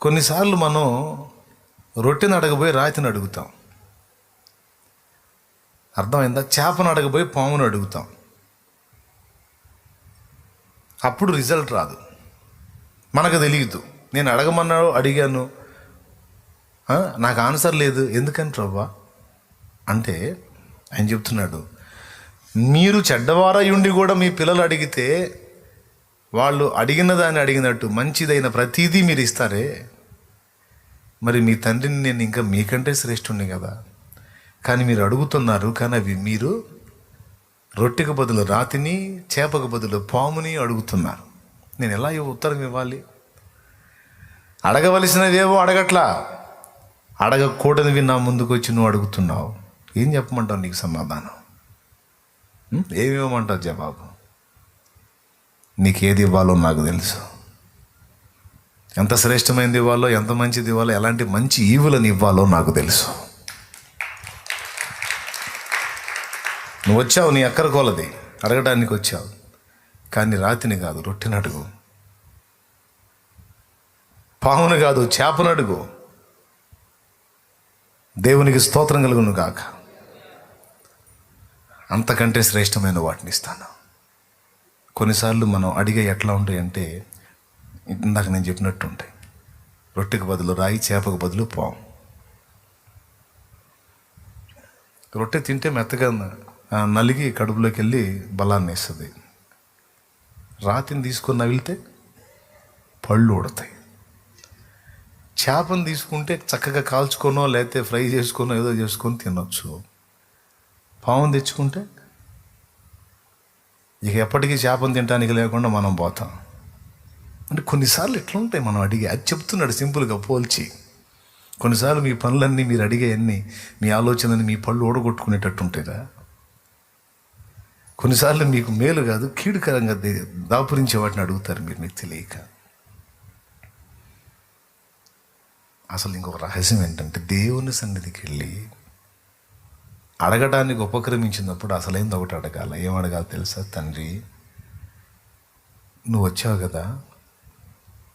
కొన్నిసార్లు మనం రొట్టెని అడగబోయి రాతిని అడుగుతాం. అర్థమైందా? చేపను అడగబోయి పామును అడుగుతాం. అప్పుడు రిజల్ట్ రాదు, మనకు తెలియదు. నేను అడిగాను, నాకు ఆన్సర్ లేదు. ఎందుకని ప్రభా అంటే ఆయన చెప్తున్నాడు, మీరు చెడ్డవారై ఉండి కూడా మీ పిల్లలు అడిగితే వాళ్ళు అడిగిన దాన్ని అడిగినట్టు మంచిదైన ప్రతిదీ మీరు ఇస్తారే, మరి మీ తండ్రిని నేను ఇంకా మీకంటే శ్రేష్ఠుణ్ణి కదా. కానీ మీరు అడుగుతున్నారు, కానీ అవి మీరు రొట్టెకు బదులు రాతిని, చేపకు బదులు పాముని అడుగుతున్నారు. నేను ఎలా ఉత్తరం ఇవ్వాలి? అడగవలసినవేవో అడగట్లా, అడగకూడనివి నా ముందుకు వచ్చి నువ్వు అడుగుతున్నావు. ఏం చెప్పమంటావు? నీకు సమాధానం ఏమి ఇవ్వమంటావు? జవాబు నీకు ఏది ఇవ్వాలో నాకు తెలుసు. ఎంత శ్రేష్టమైనది ఇవ్వాలో, ఎంత మంచిది ఇవ్వాలో, ఎలాంటి మంచి ఈవులను ఇవ్వాలో నాకు తెలుసు. నువ్వు వచ్చావు నీ అక్కర కొలది అడగడానికి వచ్చావు, కానీ రాతిని కాదు రొట్టెని అడుగు, పామును కాదు చేపను అడుగు. దేవునికి స్తోత్రం కలుగును గాక. అంతకంటే శ్రేష్టమైన వాటిని ఇస్తాను. కొన్నిసార్లు మనం అడిగే ఎట్లా ఉంటాయంటే ఇందాక నేను చెప్పినట్టు ఉంటాయి. రొట్టెకు బదులు రాయి, చేపకు బదులు పాము. రొట్టె తింటే మెత్తగా నలిగి కడుపులోకి వెళ్ళి బలాన్ని ఇస్తుంది. రాతిని తీసుకొని నవిలితే పళ్ళు ఊడతాయి. చేపను తీసుకుంటే చక్కగా కాల్చుకొనో లేకపోతే ఫ్రై చేసుకొనో ఏదో చేసుకొని తినొచ్చు. పాముని తెచ్చుకుంటే ఇక ఎప్పటికీ చేపను తినడానికి లేకుండా మనం పోతాం. అంటే కొన్నిసార్లు ఎట్లుంటాయి మనం అడిగే. అది చెప్తున్నాడు సింపుల్గా పోల్చి. కొన్నిసార్లు మీ పనులన్నీ, మీరు అడిగేవన్నీ, మీ ఆలోచనని మీ పళ్ళు ఓడగొట్టుకునేటట్టు ఉంటాయిరా. కొన్నిసార్లు మీకు మేలు కాదు, కీడుకరంగా దాపురించే వాటిని అడుగుతారు మీరు, మీకు తెలియక. అసలు ఇంకొక రహస్యం ఏంటంటే, దేవుని సన్నిధికి వెళ్ళి అడగడానికి ఉపక్రమించినప్పుడు అసలైంది ఒకటి అడగాల. ఏం అడగాలి తెలుసా? తండ్రి, నువ్వు వచ్చావు కదా,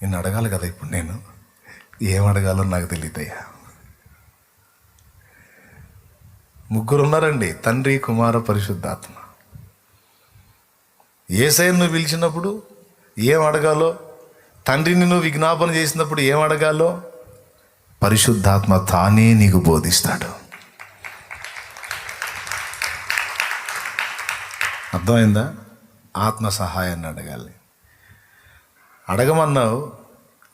నిన్ను అడగాలి కదా. ఇప్పుడు నేను ఏం అడగాలో నాకు తెలియదయ్యా. ముగ్గురు ఉన్నారండి, తండ్రి, కుమార, పరిశుద్ధాత్మ. యేసయ్యను నువ్వు పిలిచినప్పుడు ఏం అడగాలో, తండ్రిని నువ్వు విజ్ఞాపన చేసినప్పుడు ఏం అడగాలో పరిశుద్ధాత్మ తానే నీకు బోధిస్తాడు. అర్థమైందా? ఆత్మ సహాయాన్ని అడగాలి. అడగమన్నావు,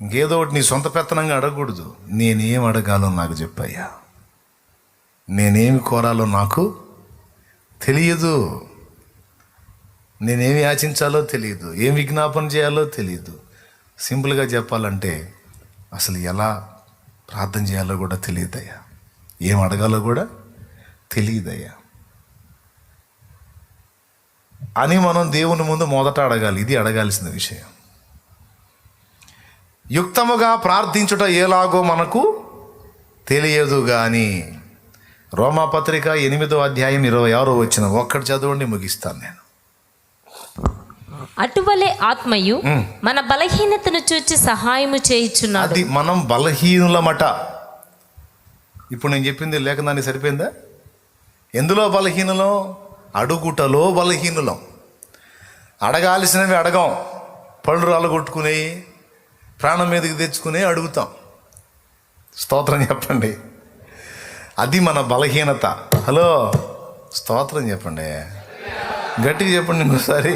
ఇంకేదో ఒకటి నీ సొంత పెత్తనంగా అడగకూడదు. నేనేం అడగాలో నాకు చెప్పయ్యా, నేనేమి కోరాలో నాకు తెలియదు, నేనేమి యాచించాలో తెలియదు, ఏం విజ్ఞాపన చేయాలో తెలియదు. సింపుల్గా చెప్పాలంటే అసలు ఎలా ప్రార్థన చేయాలో కూడా తెలియదయ్యా, ఏం అడగాలో కూడా తెలియదయ్యా అని మనం దేవుని ముందు మొదట అడగాలి. ఇది అడగాల్సిన విషయం. యుక్తముగా ప్రార్థించుట ఎలాగో మనకు తెలియదు కానీ. రోమాపత్రిక 8వ అధ్యాయం 26వ వచనం ఒక్కటి చదవండి, ముగిస్తాను నేను. అటువలే ఆత్మయు మన బలహీనతను చూచి సహాయము చేయుచున్నాడు. అది మనం బలహీనులమట. ఇప్పుడు నేను చెప్పింది లేఖనానికి సరిపోయిందా? ఎందులో బలహీనులం? అడుగుటలో బలహీనులం. అడగాల్సినవి అడగం, పళ్ళు రాలగొట్టుకుని ప్రాణం మీదకి తెచ్చుకుని అడుగుతాం. స్తోత్రం చెప్పండి. అది మన బలహీనత. హలో, స్తోత్రం చెప్పండి, గట్టిగా చెప్పండి ఇంకోసారి.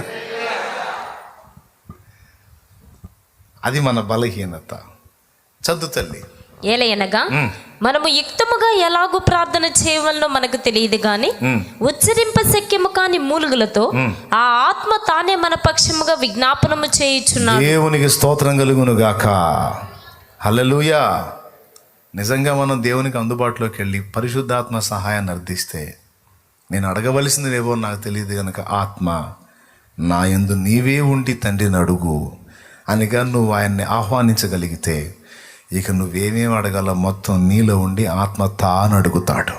అది మన బలహీనత. చదువు తల్లి. ఏలయనగా మనము యుక్తముగా ఎలాగూ ప్రార్థన చేయవలనో మనకు తెలియదు గాని ఉచ్చరింప శక్యము కాని మూలుగులతో ఆ ఆత్మ తానే మన పక్షముగా విజ్ఞాపనము చేయుచున్నాడు. దేవునికి స్తోత్రం కలుగును గాక. హల్లెలూయా. నిజంగా మనం దేవునికి అందుబాటులోకి వెళ్ళి పరిశుద్ధాత్మ సహాయాన్ని అర్థిస్తే, నేను అడగవలసినవేవో నాకు తెలియదు కనుక ఆత్మ నా యందు నీవే ఉండి తండ్రిని అడుగు అనిగా నువ్వు ఆయన్ని ఆహ్వానించగలిగితే, ఇక నువ్వేమేమి అడగాలో మొత్తం నీలో ఉండి ఆత్మ తాను అడుగుతాడు.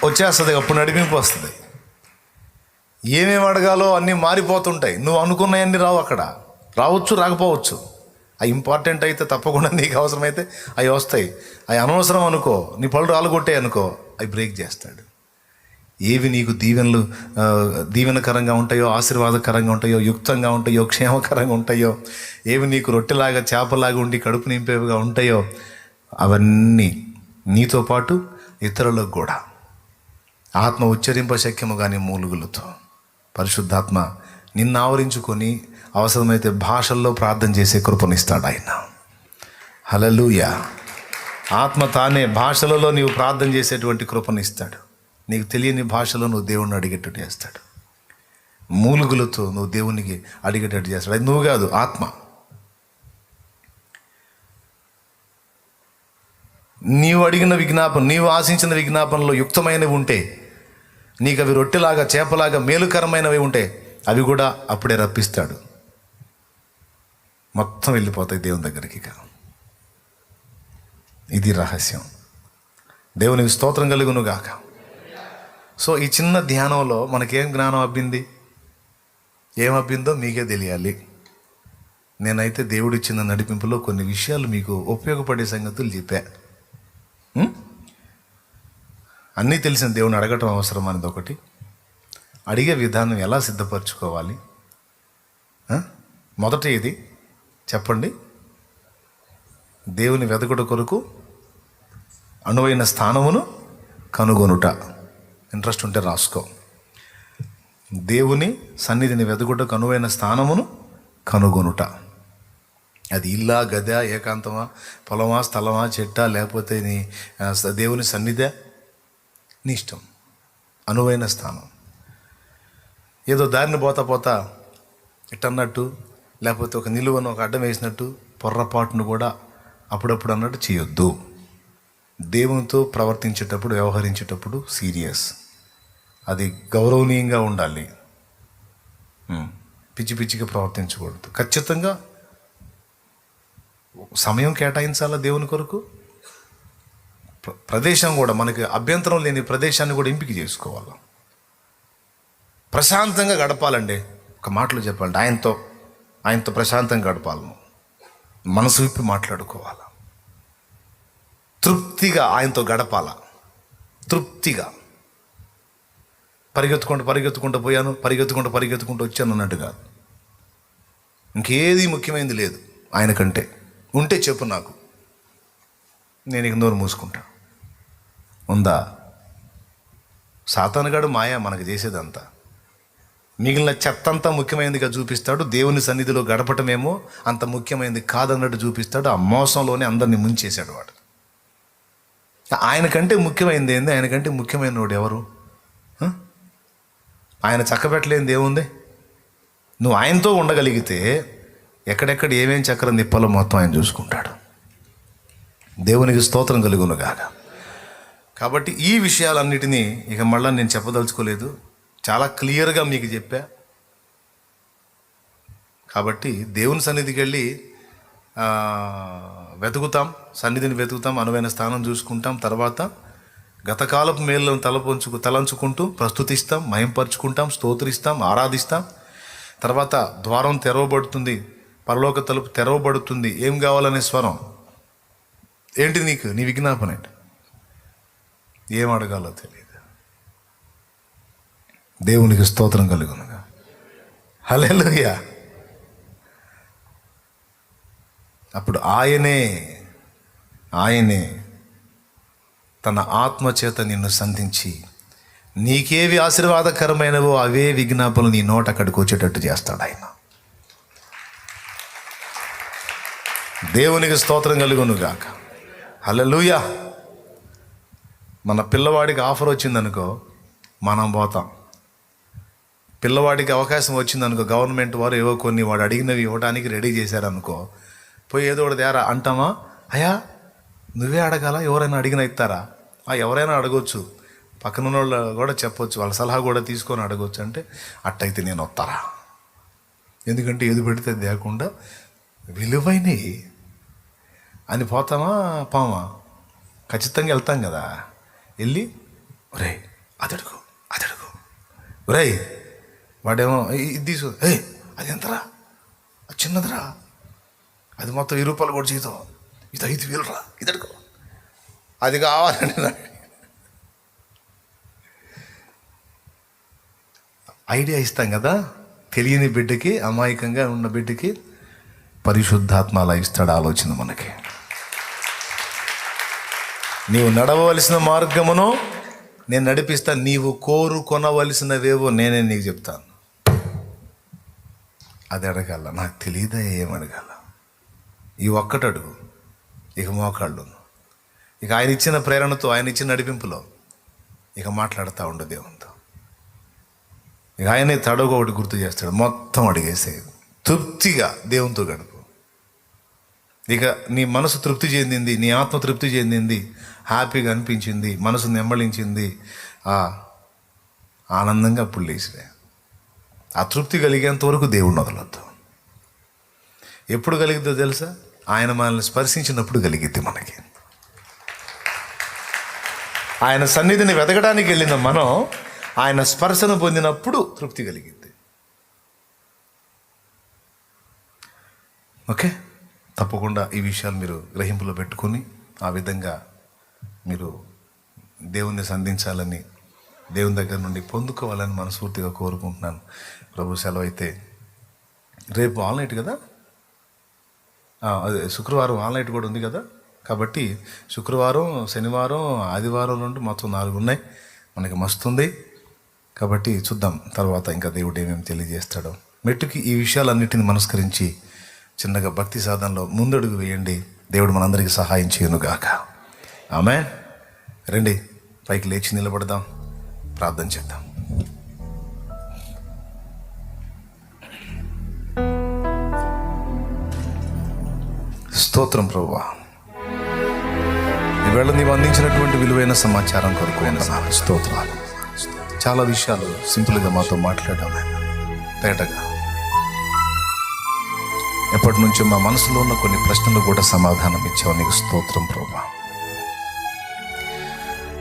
వచ్చేస్తుంది, అప్పుడు నడిపింపు వస్తుంది. ఏమేమి అడగాలో అన్నీ మారిపోతుంటాయి. నువ్వు అనుకున్నవన్నీ రావు, అక్కడ రావచ్చు రాకపోవచ్చు. అవి ఇంపార్టెంట్ అయితే తప్పకుండా నీకు అవసరమైతే అవి వస్తాయి. అవి అనవసరం అనుకో, నీ పళ్ళు రాలుగొట్టాయి అనుకో, అవి బ్రేక్ చేస్తాడు. ఏవి నీకు దీవెనకరంగా ఉంటాయో, ఆశీర్వాదకరంగా ఉంటాయో, యుక్తంగా ఉంటాయో, క్షేమకరంగా ఉంటాయో, ఏవి నీకు రొట్టెలాగా చేపలాగా ఉండి కడుపు నింపేవిగా ఉంటాయో, అవన్నీ నీతో పాటు ఇతరులకు కూడా ఆత్మ ఉచ్చరింప శక్యము కానీ మూలుగులతో పరిశుద్ధాత్మ నిన్ను ఆవరించుకొని అవసరమైతే భాషల్లో ప్రార్థన చేసే కృపనిస్తాడు ఆయన. హల్లెలూయా. ఆత్మ తానే భాషలలో నీవు ప్రార్థన చేసేటువంటి కృపనిస్తాడు. నీకు తెలియని భాషలో నువ్వు దేవుణ్ణి అడిగేటట్టు చేస్తాడు. మూలుగులతో నువ్వు దేవునికి అడిగేటట్టు చేస్తాడు. అది నువ్వు కాదు, ఆత్మ. నీవు అడిగిన విజ్ఞాపన, నీవు ఆశించిన విజ్ఞాపనలో యుక్తమైనవి ఉంటే, నీకు అవి రొట్టెలాగా చేపలాగా మేలుకరమైనవి ఉంటే, అవి కూడా అప్పుడే రప్పిస్తాడు. మొత్తం వెళ్ళిపోతాయి దేవుని దగ్గరికి. ఇది రహస్యం. దేవునికి స్తోత్రం కలుగును గాక. సో ఈ చిన్న ధ్యానంలో మనకేం జ్ఞానం అబ్బింది, ఏమబ్బిందో మీకే తెలియాలి. నేనైతే దేవుడిచ్చిన నడిపింపులో కొన్ని విషయాలు మీకు ఉపయోగపడే సంగతులు చెప్పా. అన్నీ తెలిసిన దేవుని అడగటం అవసరం అనేది ఒకటి, అడిగే విధానం ఎలా సిద్ధపరచుకోవాలి. మొదటి ఇది చెప్పండి, దేవుని వెతకుట కొరకు అనువైన స్థానమును కనుగొనుట. ఇంట్రెస్ట్ ఉంటే రాసుకో. దేవుని సన్నిధిని వెతుకుటకు అనువైన స్థానమును కనుగొనుట. అది ఇల్లా, గదా, ఏకాంతమా, పొలమా, స్థలమా, చెట్టా, లేకపోతే నీ దేవుని సన్నిధే, నీ ఇష్టం. అనువైన స్థానం. ఏదో దారిని పోతా ఇట్టన్నట్టు, లేకపోతే ఒక నిలువను ఒక అడ్డం వేసినట్టు పొర్రపాటును కూడా అప్పుడప్పుడు అన్నట్టు చేయొద్దు. దేవునితో ప్రవర్తించేటప్పుడు, వ్యవహరించేటప్పుడు సీరియస్, అది గౌరవనీయంగా ఉండాలి. పిచ్చి పిచ్చిగా ప్రవర్తించకూడదు. ఖచ్చితంగా సమయం కేటాయించాలా దేవుని కొరకు. ప్రదేశం కూడా, మనకి అభ్యంతరం లేని ప్రదేశాన్ని కూడా ఎంపిక చేసుకోవాలి. ప్రశాంతంగా గడపాలండి. ఒక మాటలో చెప్పాలంటే ఆయనతో ప్రశాంతంగా గడపాలను, మనసు విప్పి మాట్లాడుకోవాలి, తృప్తిగా ఆయనతో గడపాల. తృప్తిగా పరిగెత్తుకుంటూ పోయాను, పరిగెత్తుకుంటూ వచ్చాను అన్నట్టు కాదు. ఇంకేది ముఖ్యమైనది లేదు ఆయనకంటే. ఉంటే చెప్పు నాకు, నేను ఇక నోరు మూసుకుంటా. ఉందా? సాతానుగాడు మాయా మనకు చేసేదంతా. మిగిలిన చెత్తంతా ముఖ్యమైనదిగా చూపిస్తాడు. దేవుని సన్నిధిలో గడపటమేమో అంత ముఖ్యమైనది కాదన్నట్టు చూపిస్తాడు. ఆ మోసంలోనే అందరినీ ముంచేశాడు వాడు. ఆయనకంటే ముఖ్యమైనది ఏంది? ఆయనకంటే ముఖ్యమైన వాడు ఎవరు? ఆయన చక్కబెట్టలేనిది ఏముంది? నువ్వు ఆయనతో ఉండగలిగితే ఎక్కడెక్కడ ఏమేం చక్రం నిప్పాలో మొత్తం ఆయన చూసుకుంటాడు. దేవునికి స్తోత్రం కలుగును గాక. కాబట్టి ఈ విషయాలన్నిటినీ ఇక మళ్ళీ నేను చెప్పదలుచుకోలేదు, చాలా క్లియర్గా మీకు చెప్పా. కాబట్టి దేవుని సన్నిధికి వెళ్ళి సన్నిధిని వెతుకుతాం, అనువైన స్థానం చూసుకుంటాం. తర్వాత గతకాలపు మేళ్ళను తలంచుకుంటూ ప్రస్తుతిస్తాం, మహింపరుచుకుంటాం, స్తోత్రిస్తాం, ఆరాధిస్తాం. తర్వాత ద్వారం తెరవబడుతుంది, పరలోక తలుపు తెరవబడుతుంది. ఏం కావాలనే స్వరం ఏంటి? నీ విజ్ఞాపన ఏంటి? ఏం అడగాలో తెలియదు. దేవునికి స్తోత్రం కలుగునుగా. హల్లెలూయా. అప్పుడు ఆయనే తన ఆత్మచేత నిన్ను సంధించి నీకేవి ఆశీర్వాదకరమైనవో అవే విజ్ఞాపనలు నీ నోట అక్కడికి వచ్చేటట్టు చేస్తాడు ఆయన. దేవునికి స్తోత్రం కలుగును గాక. హల్లెలూయా. మన పిల్లవాడికి ఆఫర్ వచ్చిందనుకో, మనం పోతాం. పిల్లవాడికి అవకాశం వచ్చిందనుకో, గవర్నమెంట్ వారు ఏవో కొన్ని వాడు అడిగినవి ఇవ్వడానికి రెడీ చేశారనుకో, పోయి ఏదో ఒకటి దేరా అంటామా? అయ్యా నువ్వే అడగాల, ఎవరైనా అడిగిన ఇస్తారా? ఎవరైనా అడగొచ్చు, పక్కన వాళ్ళు కూడా చెప్పొచ్చు, వాళ్ళ సలహా కూడా తీసుకొని అడగొచ్చు. అంటే అట్టయితే నేను వస్తారా? ఎందుకంటే ఏది పెడితే లేకుండా విలువైనవి అని పోతామా పామా? ఖచ్చితంగా వెళ్తాం కదా. వెళ్ళి ఒరే అదడుగు, ఒరే వాడేమో ఇది తీసు, అది ఎంతరా, అది చిన్నదిరా, అది మొత్తం 1000 రూపాయలు కూడా జీతం, ఇది 5000 రా, ఇది అడుకో, అది కావాలండి నాకు. ఐడియా ఇస్తాం కదా, తెలియని బిడ్డకి, అమాయకంగా ఉన్న బిడ్డకి పరిశుద్ధాత్మ అలా ఇస్తాడు ఆలోచన మనకి. నీవు నడవవలసిన మార్గమును నేను నడిపిస్తాను, నీవు కోరుకొనవలసినవేవో నేనే నీకు చెప్తాను. అది అడగాల, నాకు తెలియదా ఏమడగాల. ఈ ఒక్కటి అడుగు, ఇక మోకాళ్ళు, ఇక ఆయన ఇచ్చిన ప్రేరణతో, ఆయన ఇచ్చిన నడిపింపులో ఇక మాట్లాడుతూ ఉండు దేవునితో. ఇక ఆయనే తడవుగా ఒకటి గుర్తు చేస్తాడు, మొత్తం అడిగేసే తృప్తిగా దేవునితో గడుపు. ఇక నీ మనసు తృప్తి చెందింది, నీ ఆత్మ తృప్తి చెందింది, హ్యాపీగా అనిపించింది, మనసు నెమ్మళించింది, ఆనందంగా అప్పుడు లేచిరే. ఆ తృప్తి కలిగేంత వరకు దేవుణ్ణి వదలొద్దు. ఎప్పుడు కలిగిద్దో తెలుసా? ఆయన మనల్ని స్పర్శించినప్పుడు కలిగిద్ది మనకి. ఆయన సన్నిధిని వెతకడానికి వెళ్ళిన మనం ఆయన స్పర్శను పొందినప్పుడు తృప్తి కలిగిద్ది. ఓకే, తప్పకుండా ఈ విషయాలు మీరు గ్రహింపులో పెట్టుకొని ఆ విధంగా మీరు దేవుణ్ణి సంధించాలని, దేవుని దగ్గర నుండి పొందుకోవాలని మనస్ఫూర్తిగా కోరుకుంటున్నాను. ప్రభు సెలవు అయితే రేపు ఆల్నైట్ కదా, అదే శుక్రవారం ఆల్నైట్ కూడా ఉంది కదా. కాబట్టి శుక్రవారం, శనివారం, ఆదివారం నుండి మొత్తం 4 ఉన్నాయి. మనకి మస్తుంది. కాబట్టి చూద్దాం తర్వాత ఇంకా దేవుడు ఏమేమి తెలియజేస్తాడో. మెట్టుకి ఈ విషయాలన్నిటిని మనస్కరించి చిన్నగా భక్తి సాధనలో ముందడుగు వేయండి. దేవుడు మనందరికీ సహాయం చేయనుగాక. ఆమేన్. రండి, పైకి లేచి నిలబడదాం, ప్రార్థన చేద్దాం. స్తోత్రం ప్రభువా, ఈవేళ నీవు అందించినటువంటి విలువైన సమాచారం కొరకు స్తోత్రాలు. చాలా విషయాలు సింపుల్గా మాతో మాట్లాడాం, తేటగా. ఎప్పటి నుంచో మా మనసులో ఉన్న కొన్ని ప్రశ్నలు కూడా సమాధానం ఇచ్చావు. నీకు స్తోత్రం ప్రభువా.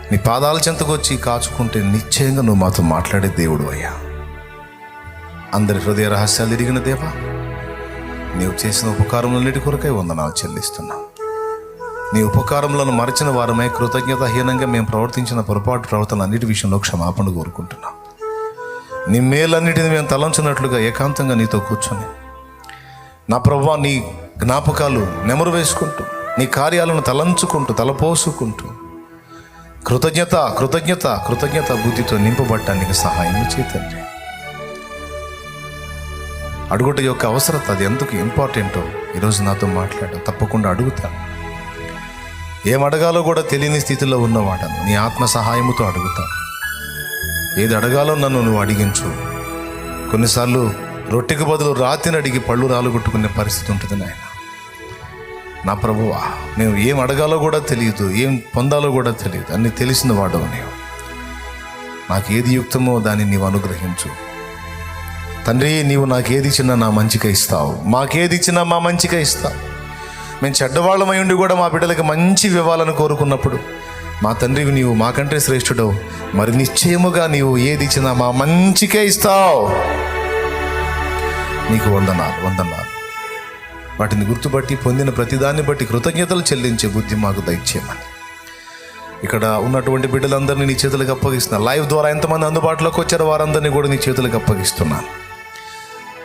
నీ పాదాల చెంతకు వచ్చి కాచుకుంటే నిశ్చయంగా నువ్వు మాతో మాట్లాడే దేవుడు అయ్యా. అందరి హృదయ రహస్యాలు ఎరిగిన దేవా, నీవు చేసిన ఉపకారములన్నిటి కొరకై వందనాలు చెల్లిస్తున్నాం. నీ ఉపకారములను మరచిన వారమై కృతజ్ఞతాహీనంగా మేము ప్రవర్తించిన పొరపాటు ప్రవర్తన అన్నిటి విషయంలో క్షమాపణ కోరుకుంటున్నాం. నీ మేలన్నిటిని మేము తలంచినట్లుగా ఏకాంతంగా నీతో కూర్చొని నా ప్రభువా, నీ జ్ఞాపకాలు నెమరు వేసుకుంటూ, నీ కార్యాలను తలంచుకుంటూ, తలపోసుకుంటూ కృతజ్ఞత కృతజ్ఞత కృతజ్ఞత బుద్ధితో నింపబడటానికి సహాయం చేతండి. అడుగుట యొక్క అవసరత, అది ఎందుకు ఇంపార్టెంటో ఈరోజు నాతో మాట్లాడావు. తప్పకుండా అడుగుతాను. ఏం అడగాలో కూడా తెలియని స్థితిలో ఉన్నవాడను నీ ఆత్మ సహాయముతో అడుగుతాను. ఏది అడగాలో నన్ను నువ్వు అడిగించు. కొన్నిసార్లు రొట్టెకి బదులు రాతిని అడిగి పళ్ళు రాలుగొట్టుకునే పరిస్థితి ఉంటుంది నాయన. నా ప్రభువా, మేము ఏం అడగాలో కూడా తెలియదు, ఏం పొందాలో కూడా తెలియదు. అన్నీ తెలిసిన వాడవు నీవు. నాకు ఏది యుక్తమో దాన్ని నీవు అనుగ్రహించు తండ్రి. నీవు నాకేది ఇచ్చినా నా మంచిగా ఇస్తావు, మాకేది ఇచ్చినా మా మంచిగా ఇస్తావు. మేము చెడ్డవాళ్ళమై ఉండి కూడా మా బిడ్డలకి మంచి ఇవ్వాలని కోరుకున్నప్పుడు మా తండ్రివి నీవు మాకంటే శ్రేష్ఠుడవు. మరి నిశ్చయముగా నీవు ఏది ఇచ్చినా మా మంచికే ఇస్తావు. నీకు వందనాలు వందనాలు. వాటిని గుర్తుపట్టి పొందిన ప్రతిదాన్ని బట్టి కృతజ్ఞతలు చెల్లించే బుద్ధి మాకు దయచేయమని ఇక్కడ ఉన్నటువంటి బిడ్డలందరినీ నీ చేతులకు అప్పగిస్తున్నా. లైవ్ ద్వారా ఎంతమంది అందుబాటులోకి వచ్చారో వారందరినీ కూడా నీ చేతులకు అప్పగిస్తున్నాను.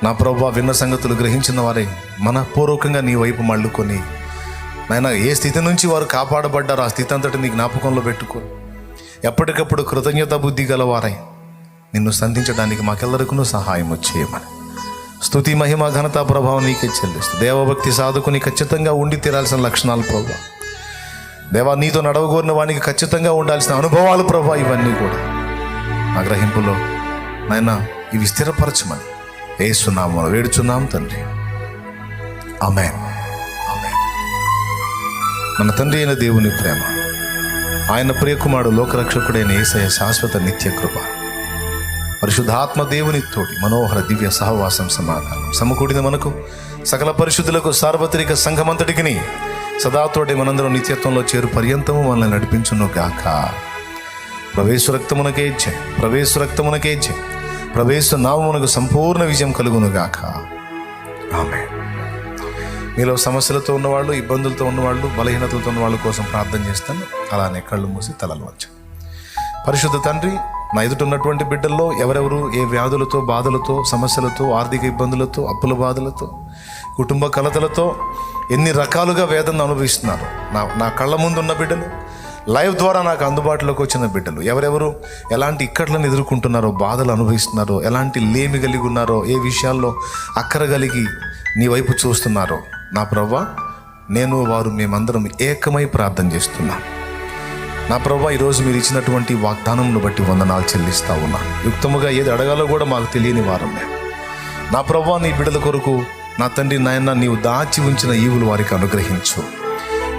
నా ప్రభువా, విన్న సంగతులు గ్రహించిన వారే మనపూర్వకంగా నీ వైపు మళ్ళుకొని నాయన, ఏ స్థితి నుంచి వారు కాపాడబడ్డారో ఆ స్థితి అంతటి నీ జ్ఞాపకంలో పెట్టుకొని ఎప్పటికప్పుడు కృతజ్ఞత బుద్ధి గలవారై నిన్ను సంధించడానికి మాకెల్లరికూ సహాయం చేయమని స్తుతి మహిమ ఘనత ప్రభావం నీకే చెల్లిస్తూ దేవభక్తి సాధకుని ఖచ్చితంగా ఉండి తీరాల్సిన లక్షణాలు ప్రభా, దేవా నీతో నడవగోరిన వానికి ఖచ్చితంగా ఉండాల్సిన అనుభవాలు ప్రభా, ఇవన్నీ కూడా నా గ్రహింపులో నాయన ఇవి స్థిరపరచమని యేసునామములో వేడుచున్నాం తండ్రి. ఆమేన్. ఆమేన్. మన తండ్రి అయిన దేవుని ప్రేమ, ఆయన ప్రియకుమారుడు లోకరక్షకుడైన యేసయ్య శాశ్వత నిత్య కృప, పరిశుద్ధాత్మ దేవుని తోటి మనోహర దివ్య సహవాసం సమాధానం సమకూడిన మనకు సకల పరిశుద్ధులకు సార్వత్రిక సంఘమంతటికి సదాతోటి మనందరం నిత్యత్వంలో చేరు పర్యంతము మనల్ని నడిపించును గాక. ప్రవేశ రక్తమునకే జై, ప్రవేశ రక్తమునకే జై. ప్రభుయేసు నామమునకు సంపూర్ణ విజయం కలుగునుగాక. ఆమేన్. మీలో సమస్యలతో ఉన్నవాళ్ళు, ఇబ్బందులతో ఉన్నవాళ్ళు, బలహీనతలతో ఉన్న వాళ్ళ కోసం ప్రార్థన చేస్తాను. అలానే కళ్ళు మూసి తలలు వంచండి. పరిశుద్ధ తండ్రి, నా ఎదుట ఉన్నటువంటి బిడ్డల్లో ఎవరెవరు ఏ వ్యాధులతో, బాధలతో, సమస్యలతో, ఆర్థిక ఇబ్బందులతో, అప్పుల బాధలతో, కుటుంబ కలతలతో ఎన్ని రకాలుగా వేదన అనుభవిస్తున్నారు, నా కళ్ళ ముందు ఉన్న బిడ్డలు, లైవ్ ద్వారా నాకు అందుబాటులోకి వచ్చిన బిడ్డలు, ఎవరెవరు ఎలాంటి ఇక్కట్లను ఎదుర్కొంటున్నారో, బాధలు అనుభవిస్తున్నారో, ఎలాంటి లేమి కలిగి ఉన్నారో, ఏ విషయాల్లో అక్కర కలిగి నీ వైపు చూస్తున్నారో, నా ప్రభువా, నేను వారు మేమందరం ఏకమై ప్రార్థన చేస్తున్నాం. నా ప్రభువా, ఈరోజు మీరు ఇచ్చినటువంటి వాగ్దానంను బట్టి వందనాలు చెల్లిస్తా ఉన్నాను. యుక్తముగా ఏది అడగాలో కూడా మాకు తెలియని వారం మేము. నా ప్రభువా, నీ బిడ్డల కొరకు నా తండ్రి నాయన నీవు దాచి ఉంచిన ఈవులు వారికి అనుగ్రహించు.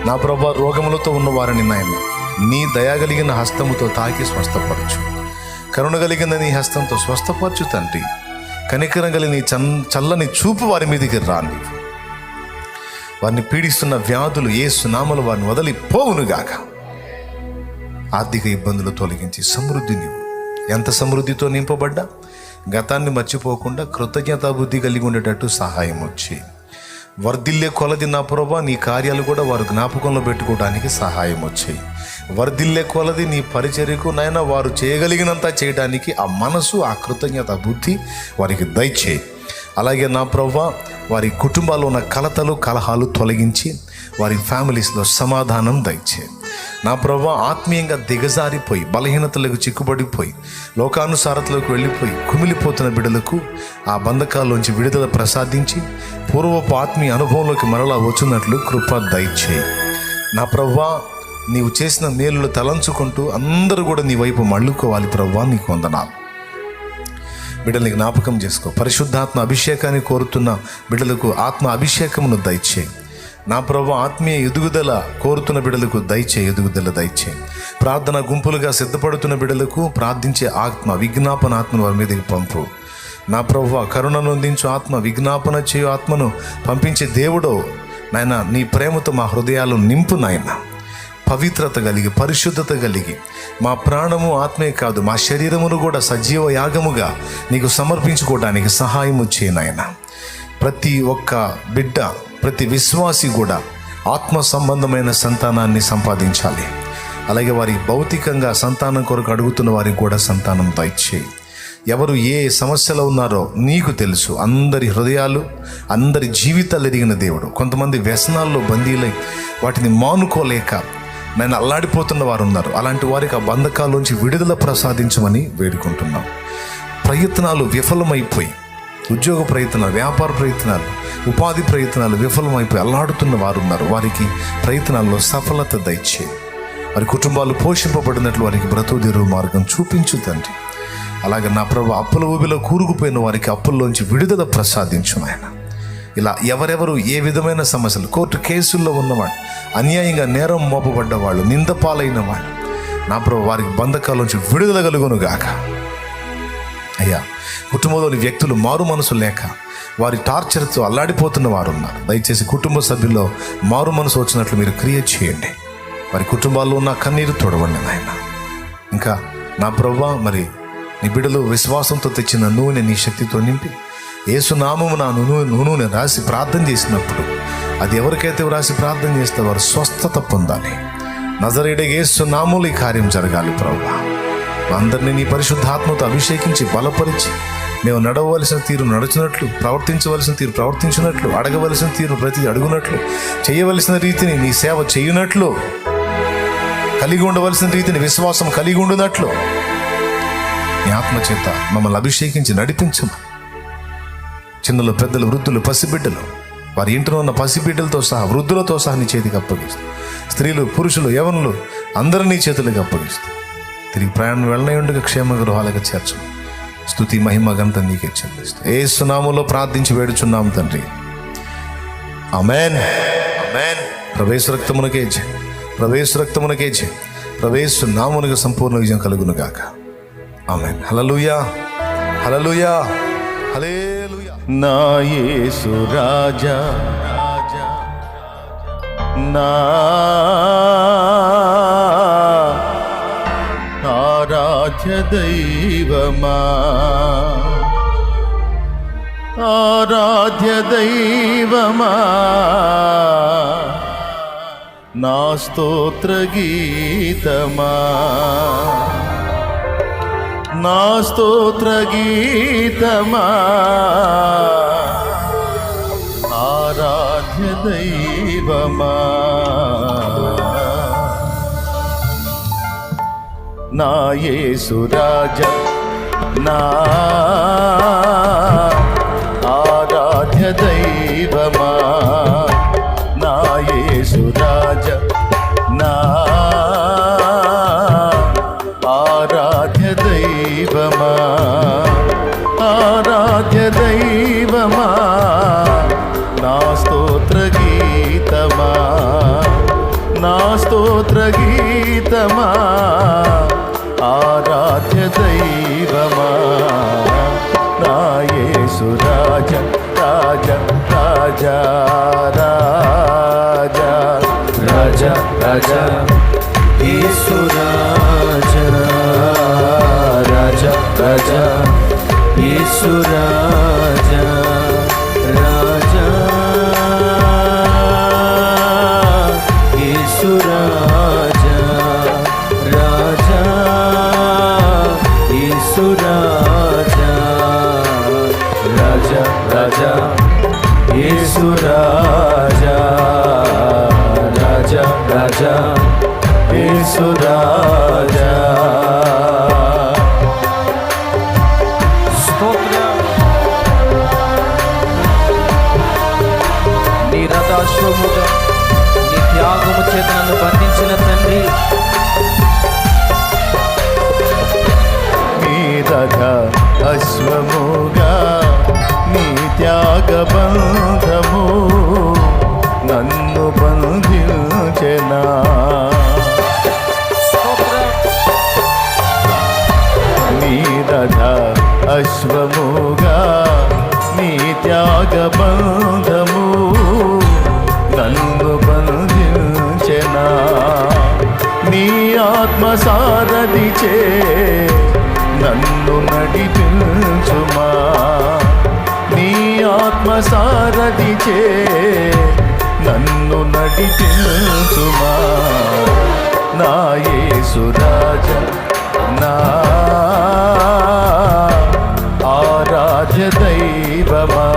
నా ప్రభువా, రోగములతో ఉన్నవారిని నాయన నీ దయగలిగిన హస్తముతో తాకి స్వస్థపరచు. కరుణ కలిగిన నీ హస్తంతో స్వస్థపరచు తండ్రి. కనికరం కలిగిన నీ చల్లని చూపు వారి మీదకి రాని. వారిని పీడిస్తున్న వ్యాధులు యేసు నామములో వారిని వదిలిపోవునుగాక. ఆర్థిక ఇబ్బందులు తొలగించి సమృద్ధి నీవు. ఎంత సమృద్ధితో నింపబడ్డా గతాన్ని మర్చిపోకుండా కృతజ్ఞతా బుద్ధి కలిగి ఉండేటట్టు సహాయం వచ్చి వర్ధిల్లే కొలది నా ప్రభువా, నీ కార్యాలు కూడా వారు జ్ఞాపకంలో పెట్టుకోవడానికి సహాయం వచ్చాయి. వర్ధిల్లే కొలది నీ పరిచర్యకు నాయన వారు చేయగలిగినంత చేయడానికి ఆ మనసు, ఆ కృతజ్ఞత బుద్ధి వారికి దయచేయి. అలాగే నా ప్రభువా, వారి కుటుంబాల్లో ఉన్న కలతలు, కలహాలు తొలగించి వారి ఫ్యామిలీస్లో సమాధానం దయచేయి. నా ప్రభువా, ఆత్మీయంగా దిగజారిపోయి బలహీనతలకు చిక్కుబడిపోయి లోకానుసారతలకు వెళ్ళిపోయి కుమిలిపోతున్న బిడ్డలకు ఆ బంధకాల్లోంచి విడుదల ప్రసాదించి పూర్వపు ఆత్మీయ అనుభవంలోకి మరలా వచ్చినట్లు కృప దయచేయి. నా ప్రభువా, నీవు చేసిన మేలులు తలంచుకుంటూ అందరూ కూడా నీ వైపు మళ్ళుకోవాలి. ప్రభువా, నీకు వందనాలు. బిడ్డల్ని జ్ఞాపకం చేసుకో. పరిశుద్ధాత్మ అభిషేకాన్ని కోరుతున్న బిడ్డలకు ఆత్మ అభిషేకమును దయచేయి. నా ప్రభువా, ఆత్మీయ ఎదుగుదల కోరుతున్న బిడ్డలకు ఎదుగుదల దయచేయి. ప్రార్థన గుంపులుగా సిద్ధపడుతున్న బిడ్డలకు ప్రార్థించే ఆత్మ, విజ్ఞాపన ఆత్మను వారి మీదకి పంపు. నా ప్రభువా, కరుణను అందించు ఆత్మ, విజ్ఞాపన చేయు ఆత్మను పంపించే దేవుడో నాయన, నీ ప్రేమతో మా హృదయాలు నింపు నాయన. పవిత్రత కలిగి, పరిశుద్ధత కలిగి మా ప్రాణము ఆత్మే కాదు మా శరీరమును కూడా సజీవ యాగముగా నీకు సమర్పించుకోవడానికి సహాయము చేయి నాయన. ప్రతి ఒక్క బిడ్డ, ప్రతి విశ్వాసి కూడా ఆత్మ సంబంధమైన సంతానాన్ని సంపాదించాలి. అలాగే వారి భౌతికంగా సంతానం కొరకు అడుగుతున్న వారికి కూడా సంతానం దయచేయి. ఎవరు ఏ సమస్యలో ఉన్నారో నీకు తెలుసు. అందరి హృదయాలు, అందరి జీవితాలు ఎరిగిన దేవుడు. కొంతమంది వ్యసనాల్లో బందీలై వాటిని మానుకోలేక నేను అల్లాడిపోతున్న వారు ఉన్నారు. అలాంటి వారికి ఆ బంధకాల్లోంచి విడుదల ప్రసాదించమని వేడుకుంటున్నాం. ప్రయత్నాలు విఫలమైపోయి, ఉద్యోగ ప్రయత్నాలు, వ్యాపార ప్రయత్నాలు, ఉపాధి ప్రయత్నాలు విఫలమైపోయి అల్లాడుతున్న వారు ఉన్నారు. వారికి ప్రయత్నాల్లో సఫలత దయచేయి. వారి కుటుంబాలు పోషింపబడినట్లు వారికి బ్రతుకుదెరువు మార్గం చూపించు తండ్రి. అలాగే నా ప్రభు, అప్పుల ఊబిలో కూరుకుపోయిన వారికి అప్పుల్లోంచి విడుదల ప్రసాదించు నాయన. ఇలా ఎవరెవరు ఏ విధమైన సమస్యలు, కోర్టు కేసుల్లో ఉన్నవాడు, అన్యాయంగా నేరం మోపబడ్డ వాళ్ళు, నిందపాలైన వాళ్ళు, నా ప్రభు వారికి బంధకాల్లోంచి విడుదల కలుగును గాక. అయ్యా, కుటుంబంలోని వ్యక్తులు మారు మనసు లేక వారి టార్చర్తో అల్లాడిపోతున్న వారు ఉన్నారు. దయచేసి కుటుంబ సభ్యుల్లో మారు మనసు వచ్చినట్లు మీరు క్రియేట్ చేయండి. వారి కుటుంబాల్లో ఉన్న కన్నీరు తోడవండి నాయన. ఇంకా నా ప్రభువా, మరి నీ బిడ్డలు విశ్వాసంతో తెచ్చిన నూనె నీ శక్తితో నింపి యేసు నామము నా నూనె రాసి ప్రార్థన చేసినప్పుడు అది ఎవరికైతే రాసి ప్రార్థన చేస్తే వారు స్వస్థత పొందాలి. నజరేయుడైన యేసు నామములో ఈ కార్యం జరగాలి. ప్రభువా, అందరినీ నీ పరిశుద్ధాత్మతో అభిషేకించి బలపరిచి మేము నడవలసిన తీరు నడుచున్నట్లు, ప్రవర్తించవలసిన తీరు ప్రవర్తించినట్లు, అడగవలసిన తీరు ప్రతి అడుగునట్లు, చేయవలసిన రీతిని నీ సేవ చేయునట్లు, కలిగి ఉండవలసిన రీతిని విశ్వాసం కలిగి ఉండునట్లు నీ ఆత్మచేత మమ్మల్ని అభిషేకించి నడిపించము. చిన్నలు, పెద్దలు, వృద్ధులు, పసిబిడ్డలు, వారి ఇంట్లో ఉన్న పసిబిడ్డలతో సహా వృద్ధులతో సహా నీ చేతికి అప్పగిస్తూ, స్త్రీలు, పురుషులు, యవనులు అందరూ నీ చేతులకు అప్పగిస్తూ తిరిగి ప్రయాణం వెళ్ళనే ఉండగా క్షేమ గృహాలకు చేర్చు. స్తుతి, మహిమ, ఘనత నీకే చెల్లిస్తూ యేసు నామములో ప్రార్థించి వేడుచున్నాము తండ్రి. ఆమేన్. ఆమేన్. ప్రవేశ రక్తమునకే జై, ప్రవేశ రక్తమునకే జై, ప్రవేశ నామమునకు సంపూర్ణ విజయం కలుగును గాక. ఆమేన్. హల్లెలూయా, హల్లెలూయా, హల్లెలూయా. నా యేసు రాజా, నా ఆరాధ్యుడా, ఆరాధ్య దైవమా ఆరాధ్య దైవమా నా స్తోత్ర గీతమా నా స్తోత్ర గీతమా ఆరాధ్య దైవమా నా యేసు రాజా నా ఆరాధ్య దైవమా నా యేసు రాజా నా ఆరాధ్య దైవమా ఆరాధ్య దైవమా నా స్తోత్ర గీతమా నా స్తోత్ర గీతమా ఆరాధ్య దైవమా నా యేసు రాజా రాజా రాజా రాజా రాజా రాజా యేసు రాజా రాజా రాజా యేసు రాజా రాజా యేసు రాజా రాజా యేసు రాజా రాజా రాజా యేసు రాజా రాజా రాజా యేసు రాజా నీ రథాశ్వముగా నీ త్యాగము చేత నన్ను బంధించిన తండ్రి, నీ రథ అశ్వముగా నీ త్యాగ బంధము నన్ను బంధించెనా నీ రథ అశ్వముగా నీ త్యాగ బంధము నన్ను బంధించెనా నీ ఆత్మ సారథిచే నన్ను నడిపించుమా నీ ఆత్మ సారథిచే నన్ను నడిపించుమా నా యేసు రాజా నా ఆరాధ్య దైవమా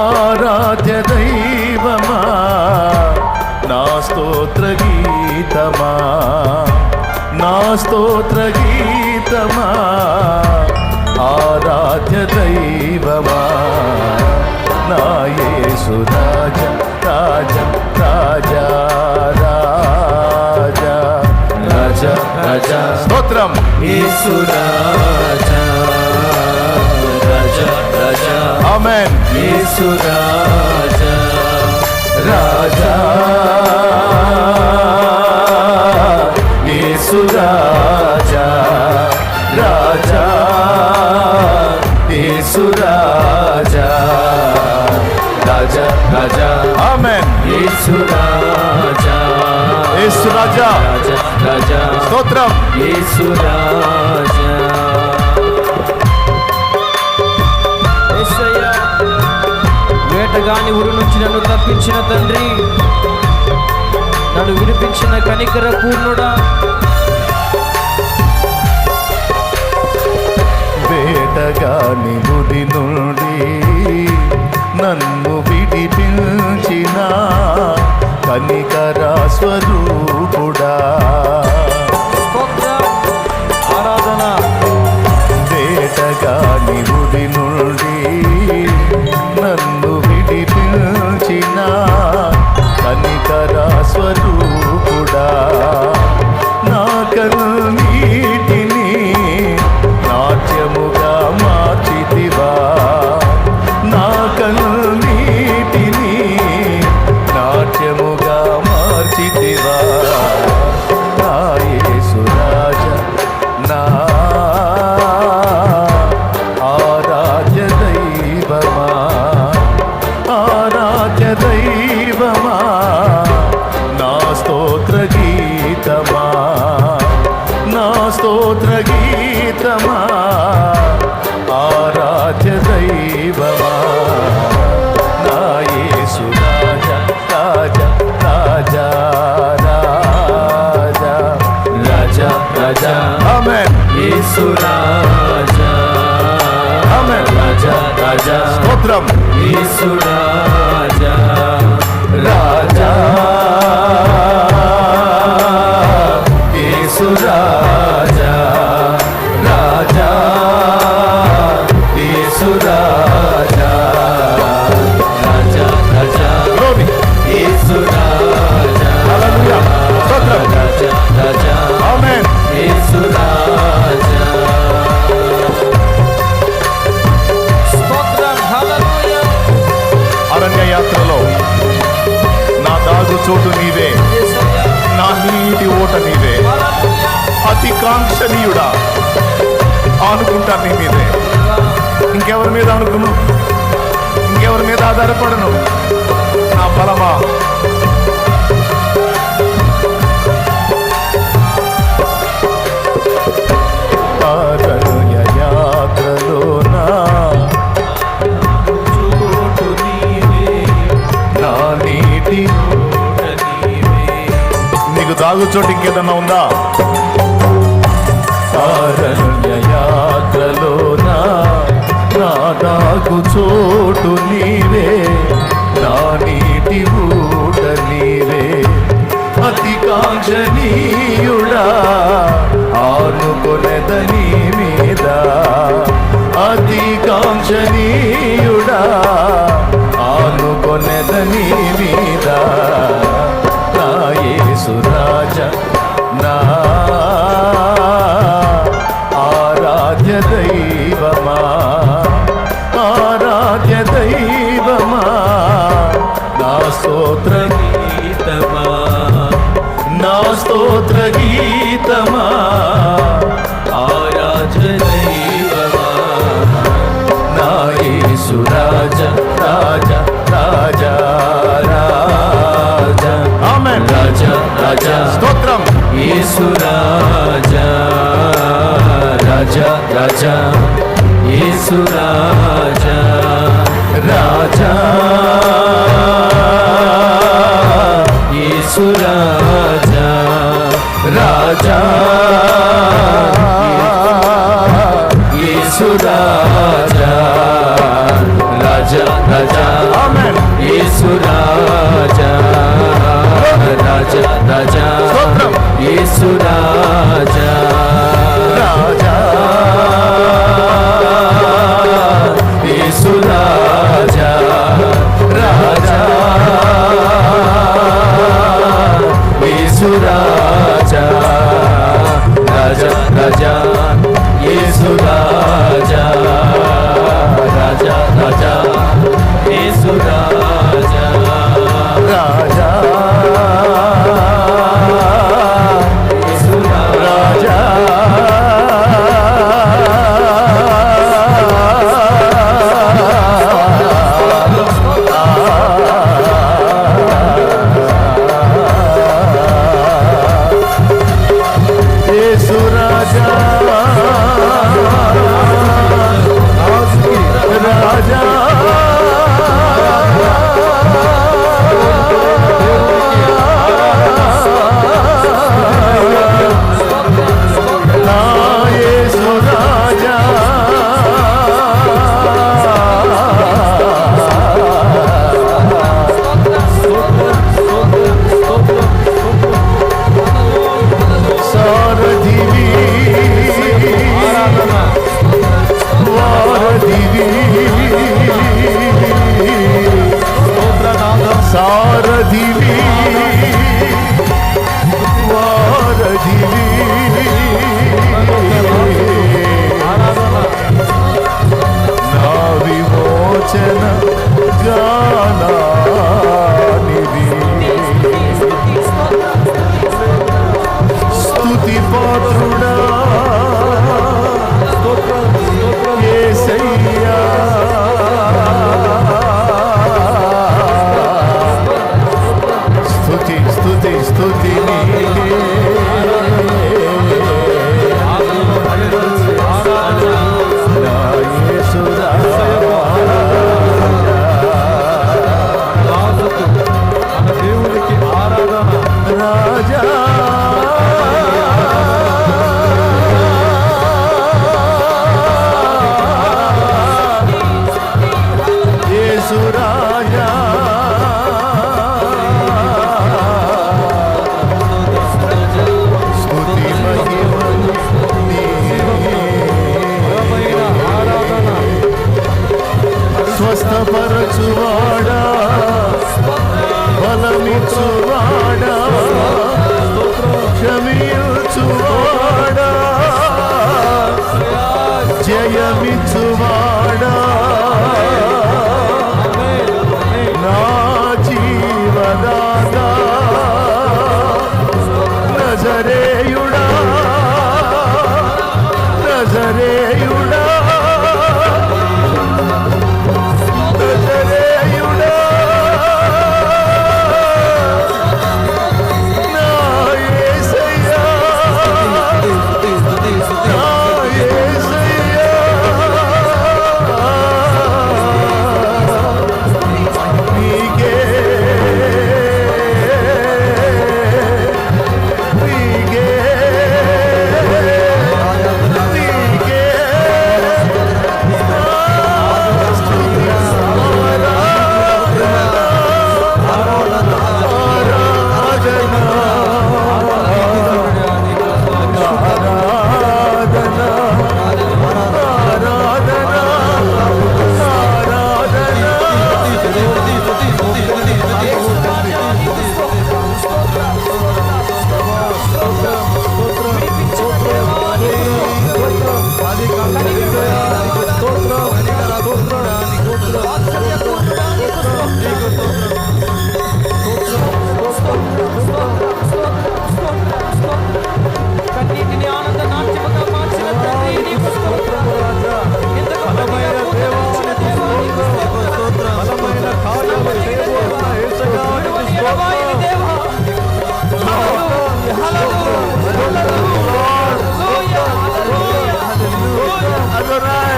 ఆరాధ్య దైవమా నా స్తోత్ర గీతమా నా స్తోత్ర గీతమా ఆరాధ్య దైవమా నా యేసు రాజా రాజా రాజా రాజా రాజా రాజా స్తోత్రం యేసు రాజా రాజా రాజా ఆమేన్ యేసు రాజా రాజా యేసు రాజా రాజా యేసు రాజా రాజా రాజా ఆమేన్ యేసు రాజా యేసు రాజా రాజా రాజా స్తోత్రం యేసు రాజా యేసయ్యా, వేటగాని ఉరి నుంచి నన్ను తప్పించిన తండ్రి, నన్ను విడిపించిన కనికర పూర్ణుడా, వేటగాని ఉరి నుండి నన్ను విడిపించిన కనికర స్వరూపుడా ఆరాధన వేటగాని ఉరి నుండి నన్ను విడిపించిన కనికర స్వరూపుడా నా కన్నీటిని నాట్యముగా మార్చితివా నా కన్నీటిని నాట్యముగా మార్చితివా నా యేసు రాజా నా ఆరాధ్య దైవమా నా యేసు రాజా రాజా రాజా రాజా రాజా రాజా ఆమేన్ యేసు రాజా ఆమేన్ రాజా రాజా స్తోత్రం యేసు రాజా రాజా యేసు రాజా రాజా యేసు రాజా రాజా రాజా గ్లోరీ యేసు రాజా హల్లెలూయా స్తోత్రం రాజా రాజా ఆమేన్ యేసు రాజా స్తోత్రం హల్లెలూయా అరణ్య యాత్రలో నా దాగు చోటు నీవే యేసయ్యా నా నీటి ఓట నీవే హల్లెలూయా అతి కాంక్షణీయుడా ఆనుకుంటా నీ మీదే ఇంకెవరి మీద అనుకును ఇంకెవరి మీద ఆధారపడను నా బలమా అరణ్య యాత్రలో నా చోటు నీవే నా నీటి ఓట నీవే నీకు దాగు చోటు ఇంకేదన్నా ఉందా అరణ్య యాత్రలో నా దాగు చోటు నీవే నా నీటి ఊట నీవే అతి కాంక్షణీయుడా ఆనుకొనెదని మీద అతి కాంక్షణీయుడా ఆనుకొనెదని మీద నా యేసు రాజా నా ఆరాధ్య దైవమా ఆరాధ్య దైవమా నా స్తోత్ర గీతమా నా స్తోత్ర గీతమా ఆరాధ్య దైవమా నా యేసు రాజా రాజా రాజా రాజా ఆమేన్ రాజా రాజా స్తోత్రం యేసు రాజా రాజా రాజా యేసు రాజా రాజా యేసు రాజా రాజా యేసు రాజా రాజా రాజా ఆమేన్ యేసు రాజా రాజా రాజా స్తోత్రం యేసు రాజా రాజా యేసు రాజా రాజా యేసు రాజా రాజా రాజా యేసు రాజా రాజా రాజా యేసు రాజా రాజా యేసు రాజా రాజా యేసు రాజా రాజా నా యేసు రాజా సారథివి వారధివి సారథివి వారధివి నా విమోచన గానానివి స్తుతి పాత్రుడా యేసయ్యా స్తుతి స్తుతి స్తుతి నీకే నా యేసు రాజా స్వస్థపరచువాడా బలమిచ్చువాడా క్షమించువాడా జయమిచ్చువాడా నా జీవదాతా నజరేయుడా నజరేయుడా నజరేయుడా నా యేసయ్యా నా యేసయ్యా నీకే నీకే నీకే కన్నీటిని ఆనంద నాట్యముగా మార్చిన తండ్రి నీకు స్తోత్రం రాజా. ఇంతకు బలమైన దేవా నీకు స్తోత్రం. బలమైన కార్యము చేయబోతున్న యేసయ్యా నీకు స్తోత్రం. దేవా hallelujah hallelujah Adonai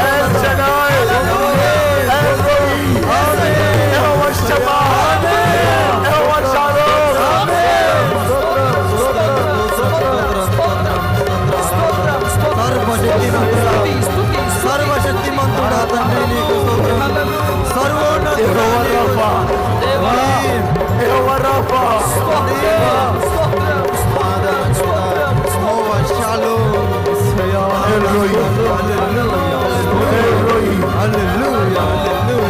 El Shaddai El Roi Jehovah Shammah Jehovah Shalom సర్వశక్తిమంతుడా తండ్రి నీకు స్తోత్రం. సర్వోన్నతుడా Jehovah Rapha Jehovah Rapha Jehovah Shalom. El Roi El Roi hallelujah hallelujah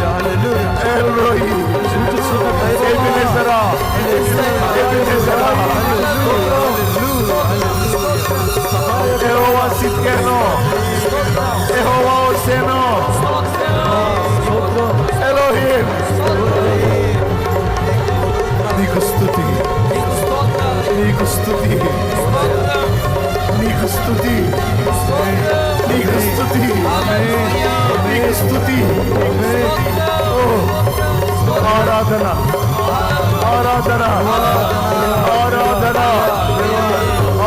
hallelujah. El Roi Ebenezer Ebenezer Jehovah Tsidkenu Jehovah Osenu Elohim నీకు స్తుతి నీకు స్తుతి నీకు స్తుతి నీకు స్తుతి నీకు స్తుతి ఓ ఆరాధన ఆరాధన ఆరాధన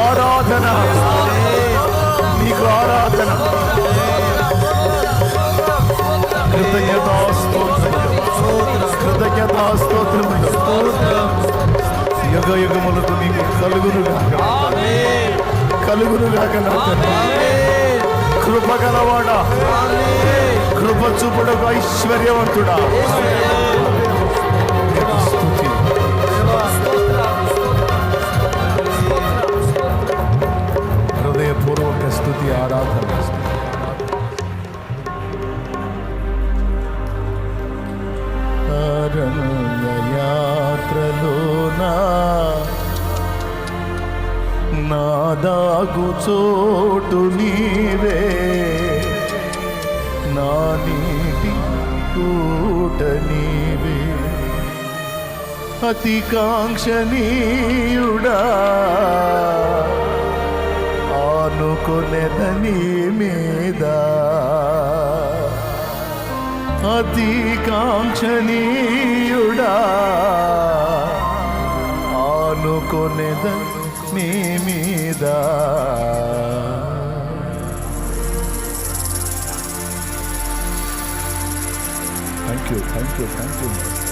ఆరాధన నీకు ఆరాధన కృతజ్ఞతాస్తోత్రములు యుగ యుగములకు నీకు కలుగునుగాక కలుగునుగాక నా తండ్రి. కృప గలవాడా కృప చూపుడకు ఐశ్వర్యవంతుడా నీకు స్తుతి. హృదయపూర్వక స్తుతి ఆరాధన యాత్రలోనా నా దాగు చోటు నీవే నా నీటి కూట నీవే అతి కాంక్షణీయుడా ఆనుకొనెదని మీద అతి కాంక్షణీయుడా ఆనుకొనెదని మీద థ్యాంక్ యూ